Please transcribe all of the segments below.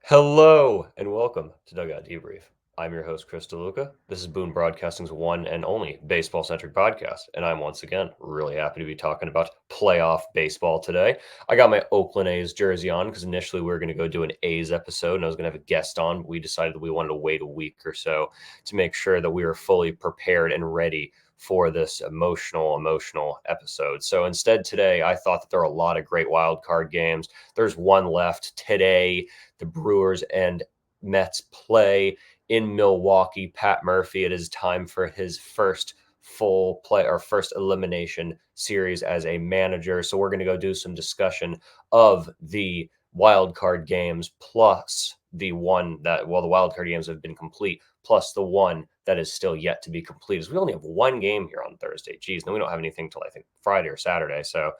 Hello and welcome to Dugout Debrief. I'm your host, Chris DeLuca. This is Boone Broadcasting's one and only baseball centric podcast, and I'm once again really happy to be talking about playoff baseball today. I got my Oakland A's jersey on because initially we were going to go do an A's episode and I was going to have a guest on, but we decided that we wanted to wait a week or so to make sure that we were fully prepared and ready for this emotional episode. So instead, today, I thought that there are a lot of great wild card games. There's one left today. The Brewers and Mets play in Milwaukee. Pat Murphy, it is time for his first full play or first elimination series as a manager. So we're going to go do some discussion of the wild card games plus the one that, well, the wild card games have been complete, plus the one that is still yet to be complete. As we only have one game here on Thursday. Geez, and we don't have anything till I think Friday or Saturday. So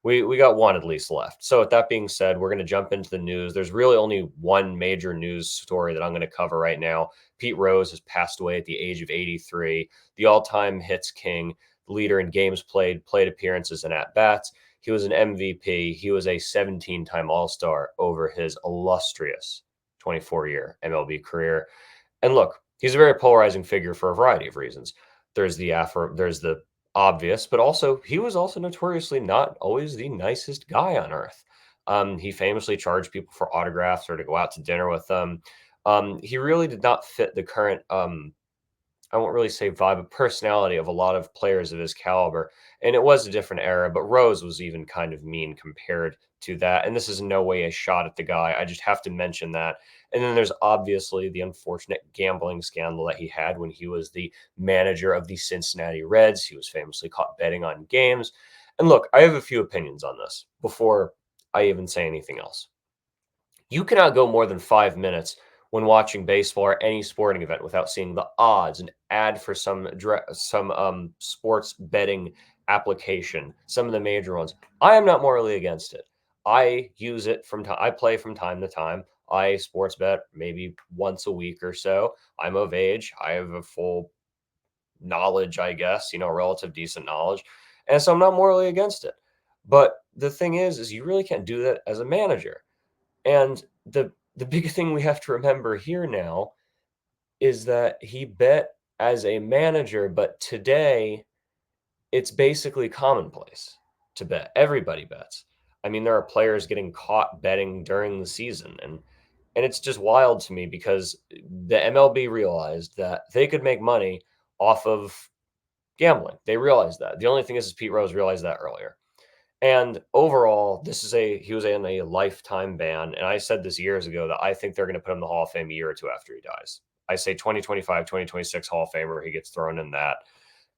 we got one at least left. So with that being said, we're going to jump into the news. There's really only one major news story that I'm going to cover right now. Pete Rose has passed away at the age of 83, the all-time hits king, leader in games played, plate appearances, and at-bats. He was an MVP. He was a 17-time All-Star over his illustrious 24-year MLB career. And look, he's a very polarizing figure for a variety of reasons. There's the obvious, but also he was also notoriously not always the nicest guy on earth. He famously charged people for autographs or to go out to dinner with them. He really did not fit the current, I won't really say vibe, but personality of a lot of players of his caliber. And it was a different era, but Rose was even kind of mean compared to that. And this is in no way a shot at the guy. I just have to mention that. And then there's obviously the unfortunate gambling scandal that he had when he was the manager of the Cincinnati Reds. He was famously caught betting on games. And look, I have a few opinions on this before I even say anything else. You cannot go more than 5 minutes when watching baseball or any sporting event without seeing the odds, an ad for some sports betting application, some of the major ones. I am not morally against it. I use it from time. I play from time to time. I sports bet maybe once a week or so. I'm of age. I have a full knowledge, I guess, relative decent knowledge. And so I'm not morally against it. But the thing is you really can't do that as a manager. And the big thing we have to remember here now is that he bet as a manager, but today it's basically commonplace to bet. Everybody bets. I mean, there are players getting caught betting during the season, and it's just wild to me because the MLB realized that they could make money off of gambling. They realized that. The only thing is Pete Rose realized that earlier. And overall, he was in a lifetime ban. And I said this years ago that I think they're going to put him in the Hall of Fame a year or two after he dies. I say 2025, 2026 Hall of Famer, he gets thrown in that.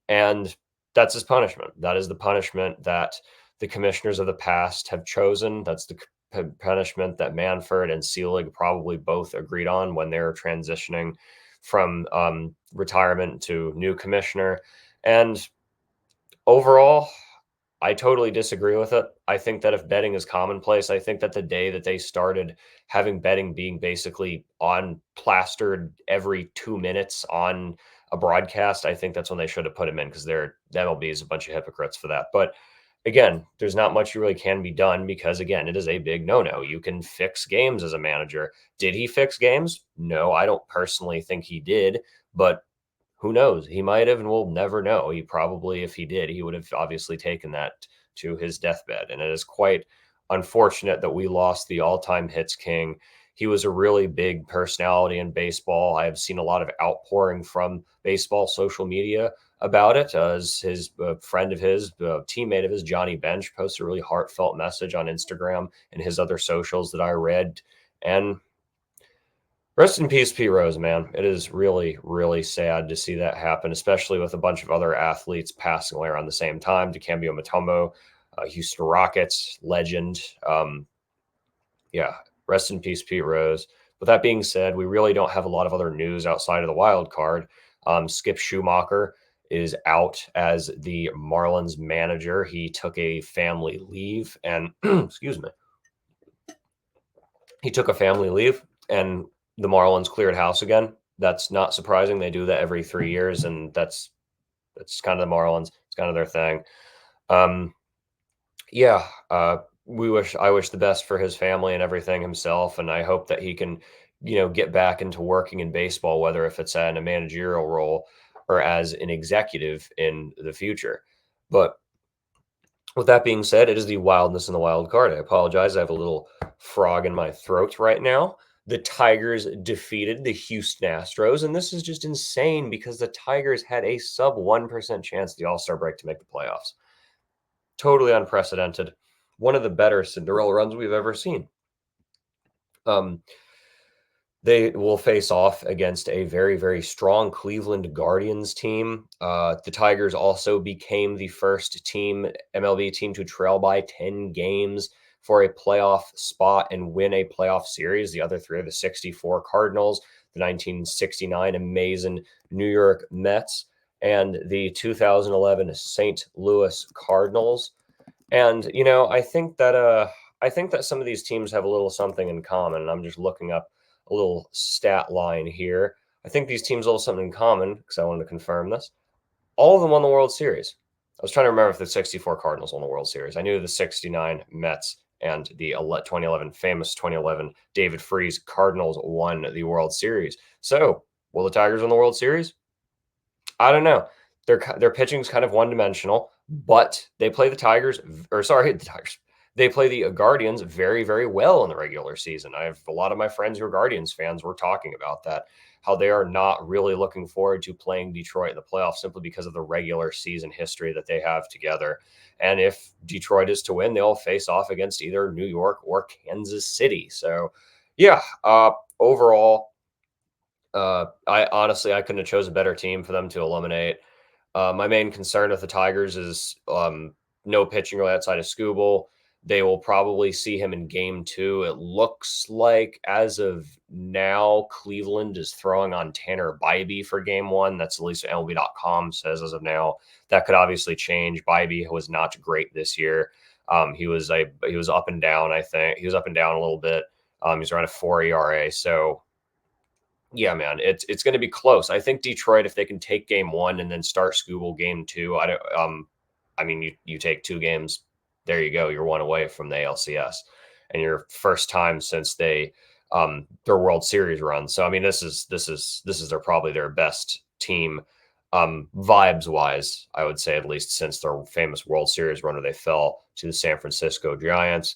And that's his punishment. That is the punishment that the commissioners of the past have chosen. That's the punishment that Manfred and Selig probably both agreed on when they were transitioning from retirement to new commissioner. And overall, I totally disagree with it. I think that if betting is commonplace, I think that the day that they started having betting being basically on plastered every 2 minutes on a broadcast, I think that's when they should have put him in because the MLB is a bunch of hypocrites for that. But again, there's not much you really can be done because, again, it is a big no-no. You can fix games as a manager. Did he fix games? No, I don't personally think he did, but who knows? He might have, and we'll never know. He probably, if he did, he would have obviously taken that to his deathbed. And it is quite unfortunate that we lost the all-time hits king. He was a really big personality in baseball. I have seen a lot of outpouring from baseball social media about it. As his friend of his, teammate of his, Johnny Bench, posted a really heartfelt message on Instagram and his other socials that I read. And rest in peace, Pete Rose, man. It is really, really sad to see that happen, especially with a bunch of other athletes passing away around the same time. Dikembe Mutombo, Houston Rockets legend. Yeah, rest in peace, Pete Rose. With that being said, we really don't have a lot of other news outside of the wild card. Skip Schumacher is out as the Marlins manager. He took a family leave and, excuse me, he took a family leave and the Marlins cleared house again. That's not surprising. They do that every 3 years, and that's kind of the Marlins. It's kind of their thing. Yeah, I wish the best for his family and everything himself, and I hope that he can, get back into working in baseball, whether if it's in a managerial role or as an executive in the future. But with that being said, it is the wildness in the wild card. I apologize. I have a little frog in my throat right now. The Tigers defeated the Houston Astros, and this is just insane because the Tigers had a sub 1% chance at the All Star break to make the playoffs. Totally unprecedented. One of the better Cinderella runs we've ever seen. Um, they will face off against a very, very strong Cleveland Guardians team. The Tigers also became the first MLB team, to trail by 10 games for a playoff spot and win a playoff series. The other three are the 64 Cardinals, the 1969 amazing New York Mets, and the 2011 St. Louis Cardinals. And I think that some of these teams have a little something in common. And I'm just looking up a little stat line here. I think these teams have a little something in common because I wanted to confirm this. All of them won the World Series. I was trying to remember if the 64 Cardinals won the World Series. I knew the 69 Mets and the 2011 David Freese Cardinals won the World Series. So, will the Tigers win the World Series? I don't know. Their pitching's kind of one dimensional, but they play the Tigers, or sorry, the Tigers. They play the Guardians very, very well in the regular season. I have a lot of my friends who are Guardians fans were talking about that, how they are not really looking forward to playing Detroit in the playoffs simply because of the regular season history that they have together. And if Detroit is to win, they'll face off against either New York or Kansas City. So, yeah, overall, I couldn't have chose a better team for them to eliminate. My main concern with the Tigers is no pitching really outside of Scooble. They will probably see him in game 2. It looks like as of now, Cleveland is throwing on Tanner Bybee for game 1. That's at least what MLB.com says as of now. That could obviously change. Bybee was not great this year. He was up and down. I think he was up and down a little bit. He's around a 4 ERA. So yeah, man, it's going to be close. I think Detroit, if they can take game 1 and then start Scooble game 2, I mean, you take 2 games, there you go, you're one away from the ALCS, and your first time since their World Series run. So I mean, this is probably their best team, vibes wise, I would say, at least since their famous World Series run where they fell to the San Francisco Giants.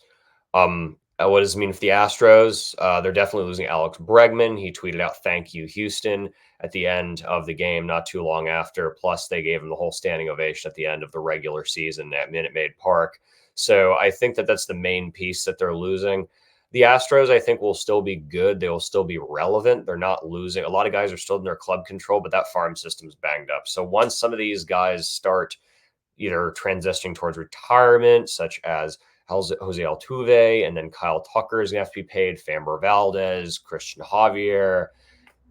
What does it mean for the Astros? They're definitely losing Alex Bregman. He tweeted out, "Thank you, Houston," at the end of the game, not too long after. Plus, they gave him the whole standing ovation at the end of the regular season at Minute Maid Park. So I think that that's the main piece that they're losing. The Astros, I think, will still be good. They will still be relevant. They're not losing. A lot of guys are still in their club control, but that farm system is banged up. So once some of these guys start either transitioning towards retirement, such as Jose Altuve, and then Kyle Tucker is going to have to be paid, Framber Valdez, Christian Javier.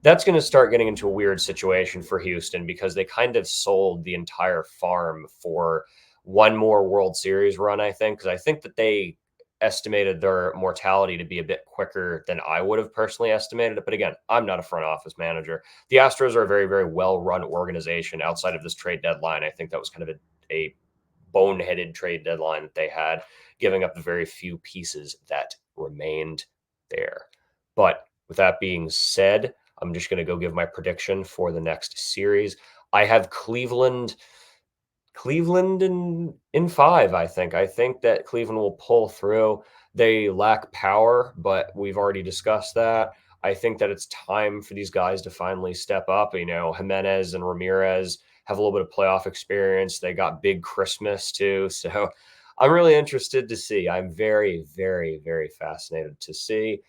That's going to start getting into a weird situation for Houston because they kind of sold the entire farm for one more World Series run, I think, because I think that they estimated their mortality to be a bit quicker than I would have personally estimated it. But again, I'm not a front office manager. The Astros are a very, very well-run organization outside of this trade deadline. I think that was kind of a boneheaded trade deadline that they had, giving up the very few pieces that remained there. But with that being said, I'm just going to go give my prediction for the next series. I have Cleveland in 5, I think. I think that Cleveland will pull through. They lack power, but we've already discussed that. I think that it's time for these guys to finally step up. Jimenez and Ramirez have a little bit of playoff experience. They got big Christmas too. So I'm really interested to see. I'm very, very, very fascinated to see.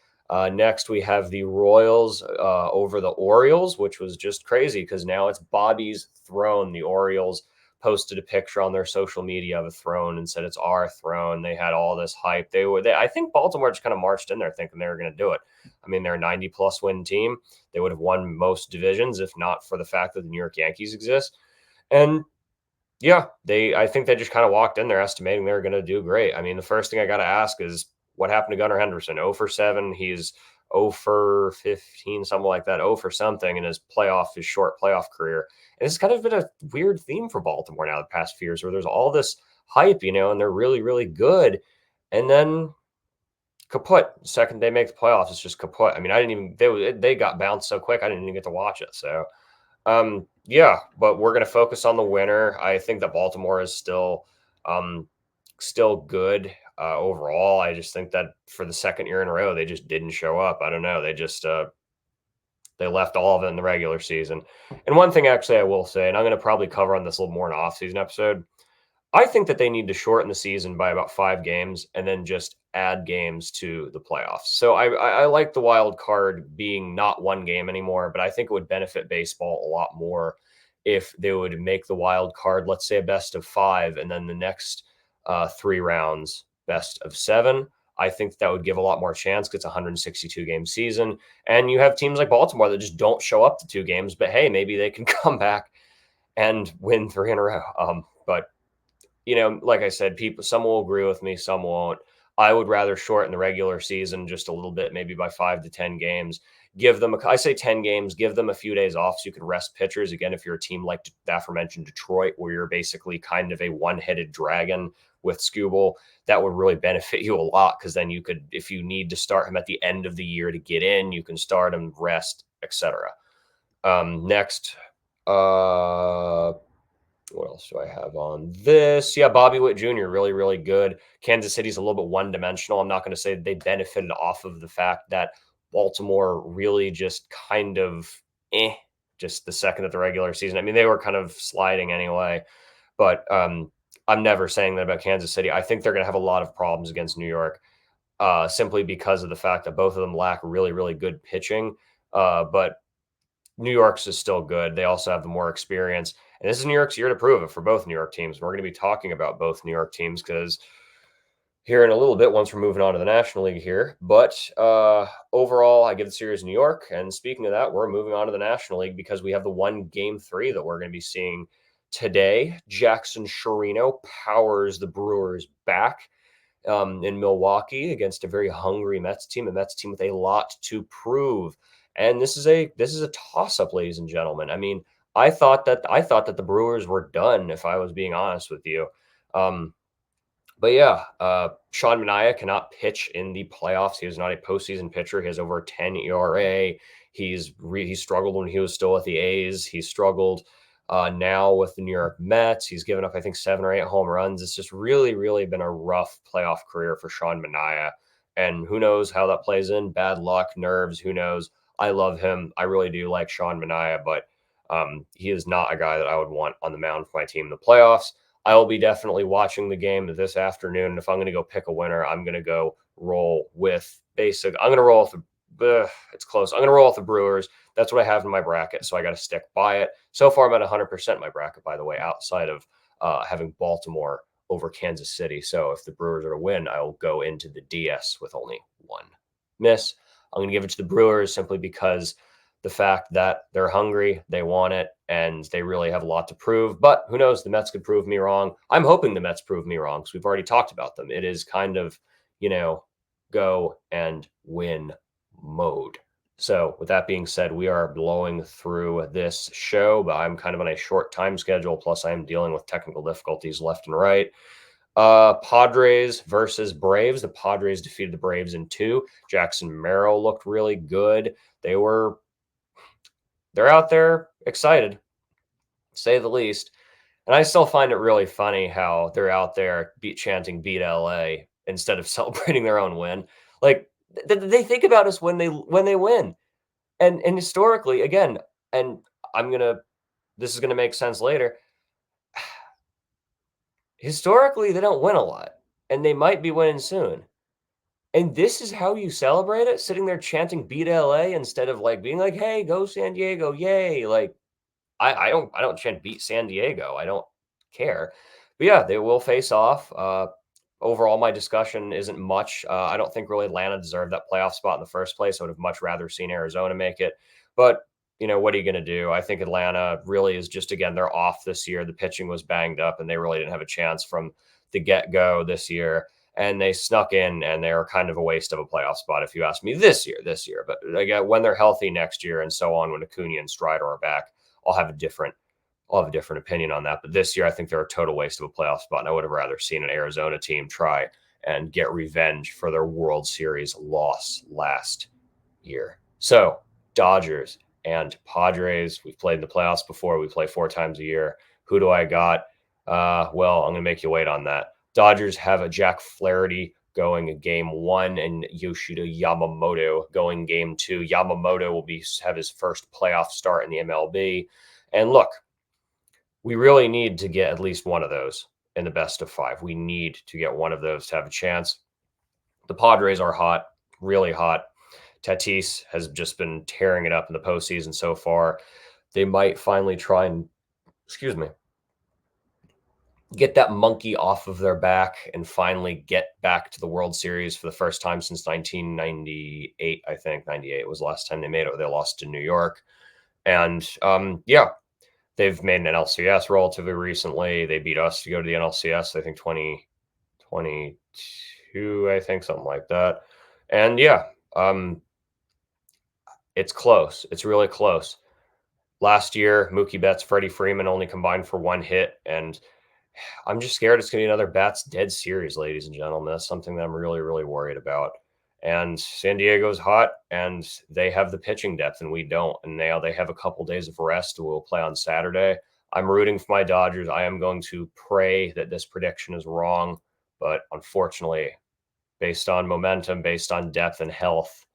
Next, we have the Royals over the Orioles, which was just crazy because now it's Bobby's throne. The Orioles posted a picture on their social media of a throne and said it's our throne. They had all this hype. I think Baltimore just kind of marched in there thinking they were going to do it. I mean, they're a 90-plus win team. They would have won most divisions if not for the fact that the New York Yankees exist. And yeah, I think they just kind of walked in there estimating they were going to do great. I mean, the first thing I got to ask is what happened to Gunnar Henderson? 0 for 7. He's 0 for 15, something like that, 0 for something in his short playoff career. And it's kind of been a weird theme for Baltimore now the past few years where there's all this hype, and they're really, really good. and then kaput. Second they make the playoffs, it's just kaput. I mean, I didn't even they got bounced so quick, I didn't even get to watch it. So, yeah, but we're gonna focus on the winner. I think that Baltimore is um, still good overall. I just think that for the second year in a row, they just didn't show up. I don't know. They just they left all of it in the regular season. And one thing, actually, I will say, and I'm going to probably cover on this a little more in an off-season episode. I think that they need to shorten the season by about 5 games and then just add games to the playoffs. So I like the wild card being not 1 game anymore, but I think it would benefit baseball a lot more if they would make the wild card, let's say, a best of 5, and then the next 3 rounds best of 7. I think that would give a lot more chance because it's a 162 game season, and you have teams like Baltimore that just don't show up to 2 games, but hey, maybe they can come back and win 3 in a row. But like I said, some will agree with me, some won't. I would rather shorten the regular season just a little bit, maybe by 5 to 10 games. Give them, I say 10 games, give them a few days off so you can rest pitchers. Again, if you're a team like the aforementioned Detroit, where you're basically kind of a one-headed dragon with Skubal, that would really benefit you a lot because then you could, if you need to start him at the end of the year to get in, you can start him, rest, etc. Next, what else do I have on this? Yeah, Bobby Witt Jr., really, really good. Kansas City's a little bit one-dimensional. I'm not going to say they benefited off of the fact that Baltimore really just kind of just the second of the regular season. I mean, they were kind of sliding anyway, but I'm never saying that about Kansas City. I think they're going to have a lot of problems against New York, simply because of the fact that both of them lack really, really good pitching. But New York's is still good. They also have the more experience. And this is New York's year to prove it for both New York teams. We're going to be talking about both New York teams because here in a little bit, once we're moving on to the National League here. But overall, I give the series New York. And speaking of that, we're moving on to the National League because we have the one game 3 that we're going to be seeing today. Jackson Chirino powers the Brewers back in Milwaukee against a very hungry Mets team, a Mets team with a lot to prove. And this is a toss up, ladies and gentlemen. I mean, I thought that the Brewers were done, if I was being honest with you. But yeah, Sean Manaea cannot pitch in the playoffs. He is not a postseason pitcher. He has over a 10 ERA. He struggled when he was still with the A's. He struggled now with the New York Mets. He's given up, I think, 7 or 8 home runs. It's just really, really been a rough playoff career for Sean Manaea. And who knows how that plays in? Bad luck, nerves, who knows? I love him. I really do like Sean Manaea, but he is not a guy that I would want on the mound for my team in the playoffs. I will be definitely watching the game this afternoon. If I'm going to go pick a winner, I'm going to go roll with I'm going to roll with it's close. I'm going to roll with the Brewers. That's what I have in my bracket, so I got to stick by it. So far, I'm at 100% in my bracket, by the way, outside of having Baltimore over Kansas City. So if the Brewers are to win, I will go into the DS with only 1 miss. I'm going to give it to the Brewers simply because the fact that they're hungry, they want it, and they really have a lot to prove. But who knows? The Mets could prove me wrong. I'm hoping the Mets prove me wrong because we've already talked about them. It is kind of, go and win mode. So with that being said, we are blowing through this show, but I'm kind of on a short time schedule. Plus, I am dealing with technical difficulties left and right. Padres versus Braves. The Padres defeated the Braves in 2. Jackson Merrill looked really good. They're out there excited, to say the least. And I still find it really funny how they're out there chanting "Beat LA" instead of celebrating their own win. Like they think about us when they win. And historically, again, and this is gonna make sense later. Historically, they don't win a lot, and they might be winning soon. And this is how you celebrate it, sitting there chanting "Beat LA" instead of like being like, "Hey, go San Diego, yay!" Like I don't chant "Beat San Diego." I don't care. But yeah, they will face off. Overall, my discussion isn't much. I don't think really Atlanta deserved that playoff spot in the first place. I would have much rather seen Arizona make it. But, what are you going to do? I think Atlanta really is just, again, they're off this year. The pitching was banged up, and they really didn't have a chance from the get-go this year. And they snuck in, and they were kind of a waste of a playoff spot, if you ask me, this year. But again, when they're healthy next year and so on, when Acuna and Strider are back, I'll have a different opinion on that. But this year, I think they're a total waste of a playoff spot. And I would have rather seen an Arizona team try and get revenge for their World Series loss last year. So, Dodgers and Padres, we've played in the playoffs before. We play 4 times a year. Who do I got? Well, I'm going to make you wait on that. Dodgers have a Jack Flaherty going in game 1 and Yoshida Yamamoto going game 2. Yamamoto will have his first playoff start in the MLB. And look, we really need to get at least one of those in the best of 5. We need to get one of those to have a chance. The Padres are hot, really hot. Tatis has just been tearing it up in the postseason so far. They might finally try and, get that monkey off of their back and finally get back to the World Series for the first time since 1998. I think 98 was the last time they made it. They lost to New York. And they've made an NLCS relatively recently. They beat us to go to the NLCS, I think 2022, I think, something like that. And it's close. It's really close. Last year, Mookie Betts, Freddie Freeman only combined for 1 hit, and I'm just scared it's going to be another bats dead series, ladies and gentlemen. That's something that I'm really, really worried about. And San Diego's hot, and they have the pitching depth, and we don't. And now they have a couple days of rest. We'll play on Saturday. I'm rooting for my Dodgers. I am going to pray that this prediction is wrong, but unfortunately, based on momentum, based on depth and health,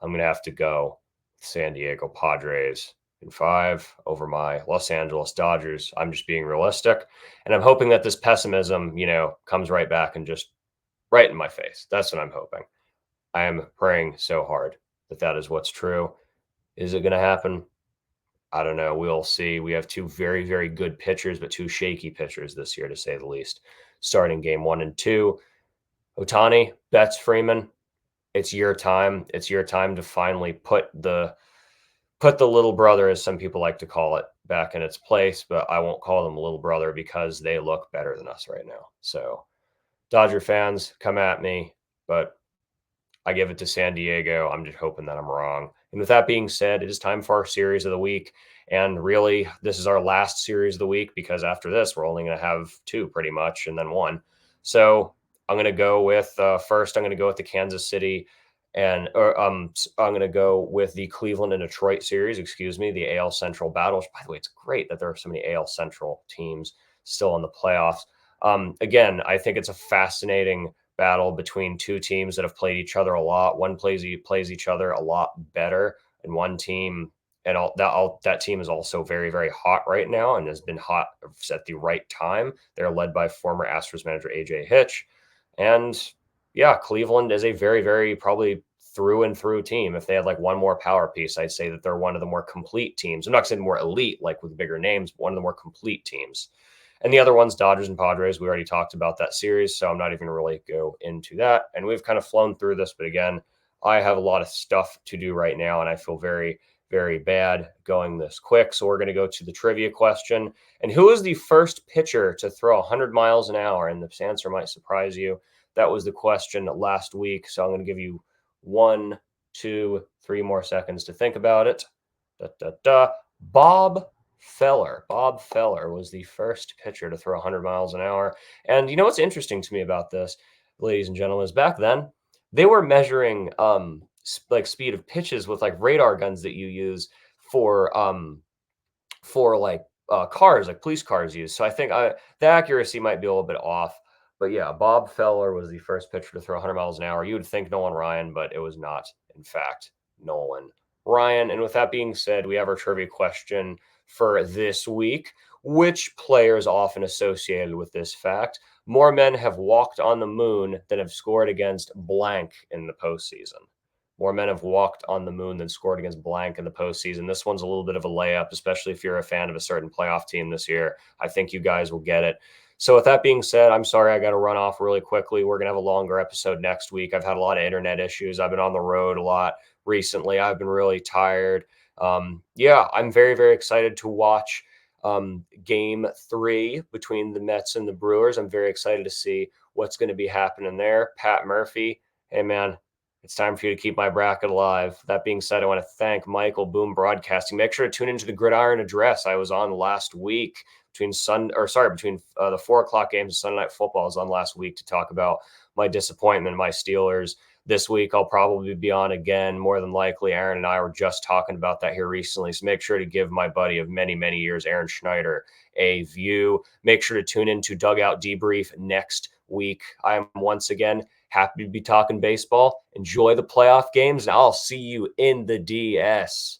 I'm going to have to go San Diego Padres in 5 over my Los Angeles Dodgers. I'm just being realistic. And I'm hoping that this pessimism, comes right back and just right in my face. That's what I'm hoping. I am praying so hard that is what's true. Is it going to happen? I don't know. We'll see. We have 2 very, very good pitchers, but 2 shaky pitchers this year, to say the least. Starting game 1 and 2. Ohtani, Betts, Freeman, it's your time. It's your time to finally put the little brother, as some people like to call it, back in its place, but I won't call them a little brother because they look better than us right now. So, Dodger fans, come at me, but I give it to San Diego. I'm just hoping that I'm wrong. And with that being said, it is time for our series of the week. And really, this is our last series of the week because after this, we're only going to have 2 pretty much and then 1. So I'm going to go with first, I'm going to go with the Kansas City I'm going to go with the Cleveland and Detroit series, the AL Central battles. By the way, it's great that there are so many AL Central teams still in the playoffs. Again, I think it's a fascinating battle between 2 teams that have played each other a lot. One plays each other a lot better, and one team, and that team is also very, very hot right now and has been hot at the right time. They're led by former Astros manager AJ Hitch, and Cleveland is a very, very probably through and through team. If they had like one more power piece, I'd say that they're one of the more complete teams. I'm not saying more elite, like with bigger names, but one of the more complete teams. And the other one's Dodgers and Padres. We already talked about that series, so I'm not even really go into that. And we've kind of flown through this, but again, I have a lot of stuff to do right now, and I feel very, very bad going this quick. So we're going to go to the trivia question. And who is the first pitcher to throw 100 miles an hour? And the answer might surprise you. That was the question last week. So I'm going to give you 1, 2, 3 more seconds to think about it. Bob Feller. Bob Feller was the first pitcher to throw 100 miles an hour. And you know what's interesting to me about this, ladies and gentlemen, is back then they were measuring like speed of pitches with like radar guns that you use for like cars, like police cars use. So I think the accuracy might be a little bit off. But yeah, Bob Feller was the first pitcher to throw 100 miles an hour. You would think Nolan Ryan, but it was not, in fact, Nolan Ryan. And with that being said, we have our trivia question for this week. Which player is often associated with this fact? More men have walked on the moon than have scored against blank in the postseason. More men have walked on the moon than scored against blank in the postseason. This one's a little bit of a layup, especially if you're a fan of a certain playoff team this year. I think you guys will get it. So with that being said, I'm sorry I got to run off really quickly. We're going to have a longer episode next week. I've had a lot of internet issues. I've been on the road a lot recently. I've been really tired. I'm very, very excited to watch game 3 between the Mets and the Brewers. I'm very excited to see what's going to be happening there. Pat Murphy, hey man, it's time for you to keep my bracket alive. That being said, I want to thank Michael Boom Broadcasting. Make sure to tune into the Gridiron Address. I was on last week between the 4 o'clock games of Sunday Night Football. I was on last week to talk about my disappointment, my Steelers. This week, I'll probably be on again, more than likely. Aaron and I were just talking about that here recently. So make sure to give my buddy of many, many years, Aaron Schneider, a view. Make sure to tune in to Dugout Debrief next week. I am once again happy to be talking baseball. Enjoy the playoff games, and I'll see you in the DS.